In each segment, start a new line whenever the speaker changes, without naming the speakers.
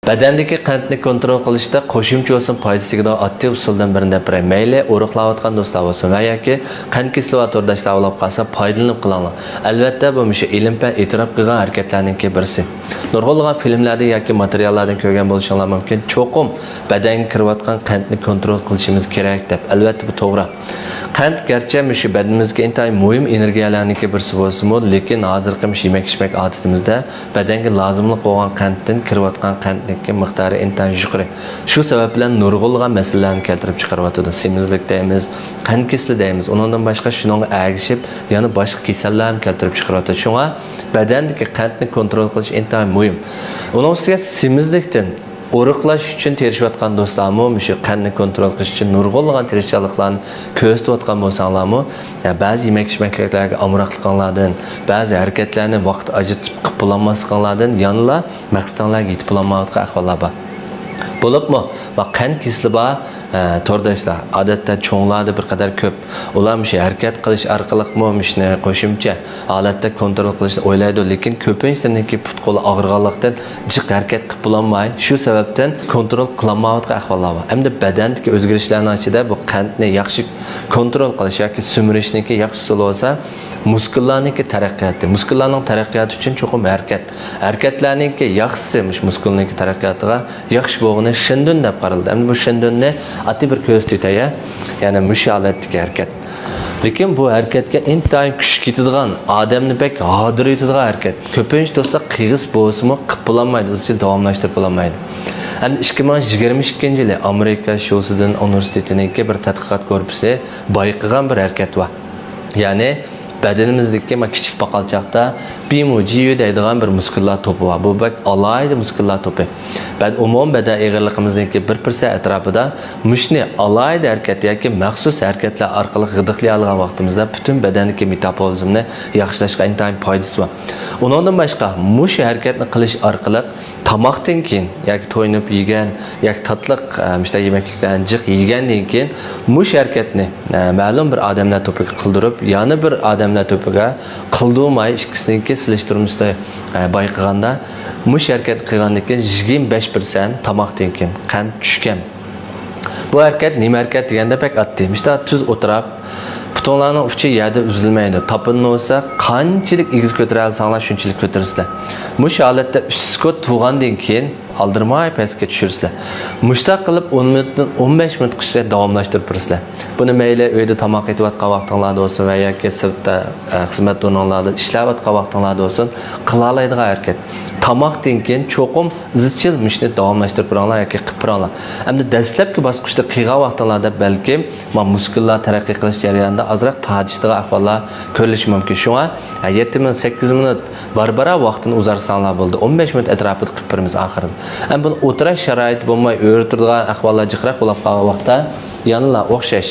Badandagi qandni kontrol qilishda qo'shimcha bo'lsin foydasi tegadigan oddiy usuldan birini deb beray. Mayli o'riqlayotgan do'stlar bo'lsin va yoki qand kislotordashlar olib qolsa foydalanib qilinglar. Albatta bu mushu ilm va e'tirof qilgan harakatlarning birisi. Nurg'ulg'an filmlarda yoki materiallardan ko'rgan bo'lishinglar mumkin. Cho'qim badanga kirayotgan qandni kontrol qilishimiz kerak deb. Albatta bu to'g'ri. Qand garchi mushu badanimizga intayin muhim energiyalarning birisi bo'lsa-mu, lekin hozirgi yemak-ichmak odatimizda badanga lozimli bo'lgan qanddan kirayotgan qandning miqdori intayin yuqori. Shu sabab bilan nurg'ulg'an masalalarni keltirib chiqaryapti. Semizlik deymiz, qand kesili deymiz. Undan boshqa shunga agishib, yana boshqa kasallarni keltirib chiqaryapti. Shunga badandagi qandni kontrol qilish intayin muhim. Uning ustiga semizlikdan o'riqlash uchun terishayotgan do'stlarmi, shu qandni kontrol qilish uchun nurg'ulg'an tirishchiliklarni ko'rsatayotgan bo'lsanglarmi, ba'zi yemak-ichmaklarga amroqliqlardan, ba'zi harakatlarni vaqt ajratib qilib bo'lmasliqlardan yanla maqsadlarga yetib olmayotgan ahvollar bor. Bo'libmi? Va qand kesili bor to'rdashlar odatda cho'nglarda bir qadar ko'p. Ular shu harakat qilish orqali shuni qo'shimcha holatda kontrol qilishni o'ylaydi, lekin ko'pincha put-qo'l og'riganlikdan jiq harakat qilib bo'lmay, shu sababdan kontrol qilolmayotgan ahvollar bor. Hamda badandagi o'zgarishlarning ichida bu qandni yaxshi kontrol qilish yoki sumirishniki yaxshi usul bo'lsa, muskullarningki taraqqiyoti. Muskullarning taraqqiyoti uchun cho'qim harakat. Harakatlarningki yaxshisi muskullarning taraqqiyotiga yaxshi bo'lgani shindun deb qaraldi. Endi bu shindunni ati bir ko'rsataya, ya'ni musholatdagi harakat. Lekin bu harakatga intayin kuch ketadigan, odamni pek hodir etadigan harakat. Ko'pincha do'stlar qiyg'is bo'lsa-mu qilib bo'lmaydi, izchil davomlashtirib bo'lmaydi. Endi 2022-yili Amerika Shousidan universitetiningki bir tadqiqot korpusi bayqagan bir harakat bor. Ya'ni badanimizdagi kichik paqalchoqda bimujiyu deydigan bir muskullar to'pi bor. Bu bak alayda muskullar to'pi. Umum badan eg'irligimizningki 1% atrofida mushni alayda harakat yoki maxsus harakatlar orqali g'idiqlay olgan vaqtimizda butun badandagi metabolizmni yaxshilashga intayin foydasi bor. Undan boshqa mush harakatni qilish orqali tomoqdan keyin yoki to'ynib yegan yoki tatliq mishta yemaklikdan jiq yegandan keyin mush harakatni ma'lum bir odamlar to'piga qildirib, yana bir odamlar to'piga qildirmay ikkisiniki silishtirishda bayqaganda mush harakat qilgandan keyin 25% tomoqdan keyin qand tushgan. Bu harakat nima harakat deganda pek oddiy. Mishta tuz o'tirib butonlarning uchi yerda uzilmaydi. Topinni olsa qanchalik egiz ko'tara olsanglar shunchalik ko'tarirsizlar. Mush holatda uskot tug'andan keyin aldirmay pastga tushirsizlar. Mushta qilib 10 minutdan 15 minutgacha davomlashtirib tursizlar. Buni mayli uyda tomoq etayotgan vaqtinglarda bo'lsin va yoki sirtda xizmat o'rinlarida ishlayotgan vaqtinglarda bo'lsin, qila oladigan harakat. Tomoqdan keyin cho'qim izchil mushni davomlashtirib turanglar yoki qilib turanglar. Endi dastlabki bosqichda qiygan vaqtlarda balki muskullar taraqqiy qilish jarayonida ozroq tajishdigan ahvollar ko'rilishi mumkin. Shunga 7 minut, 8 minut barbara vaqtini uzarsanglar bo'ldi. 15 minut atrofida qilib turamiz oxirida. Endi buni o'tirish sharoit bo'lmay o'rtiradigan ahvollar jiqroq bo'lib qolgan vaqtda yanıla o'xshash.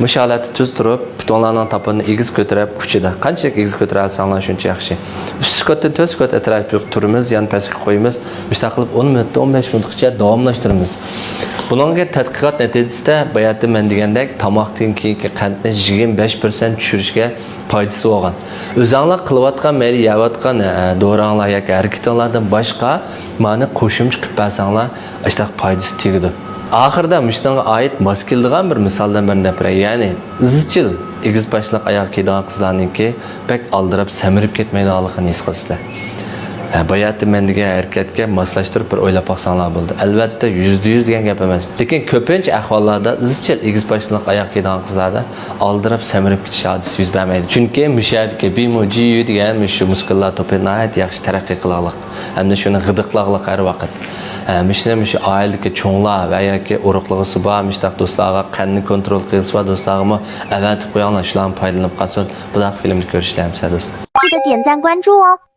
Musholati tuz turib, butonlarning topini egiz ko'tarib kuchida. Qanchalik egiz ko'taralsanglar shuncha yaxshi. Uskotdan 4 skot atrofida turimiz, yana pastga qo'yamiz. Mustaqil qilib 10 minutdan 15 minutgacha davomlashtiramiz. Buningga tadqiqot natijasida bayatda men degandek tomoqdan keyingi qandni 25% tushirishga foydasi bo'lgan. O'zinglar qilayotgan, mayli yeyotgan do'ranglar yoki harakatlardan boshqa ma'ni qo'shimcha qilib bersanglar, ishtaq foydasi tegadi. Oxirida mushunga oid mos keladigan bir misoldan birini gapiray. Ya'ni izchil egiz boshliq oyoq kiydigan qizlarningki pek aldirab samirib ketmaydiganligini his qilsizlar. Bayatda men degan harakatga moslashtirib bir o'ylab boqsanglar bo'ldi. Albatta %100 degan gap emas. Lekin ko'pincha ahvollarda izchil egiz boshliq oyoq kiydigan qizlarda aldirab samirib ketish hodisi yuz bermaydi. Chunki mushadagi bimujiyu degan shu muskullar to'pi nihoyat yaxshi taraqqiy qilganlik. Hamda shuni g'idiqlaqliq har vaqt. Shu oiladagi cho'nglar va yoki urug'lig'i bor, mishtaq do'stlarga qandni kontrol qilish va do'stlarga avatib qo'yinglar, shularni foydalanib qolsin. Bu filmni ko'rishlarimiz do'stlar.
记得点赞关注哦。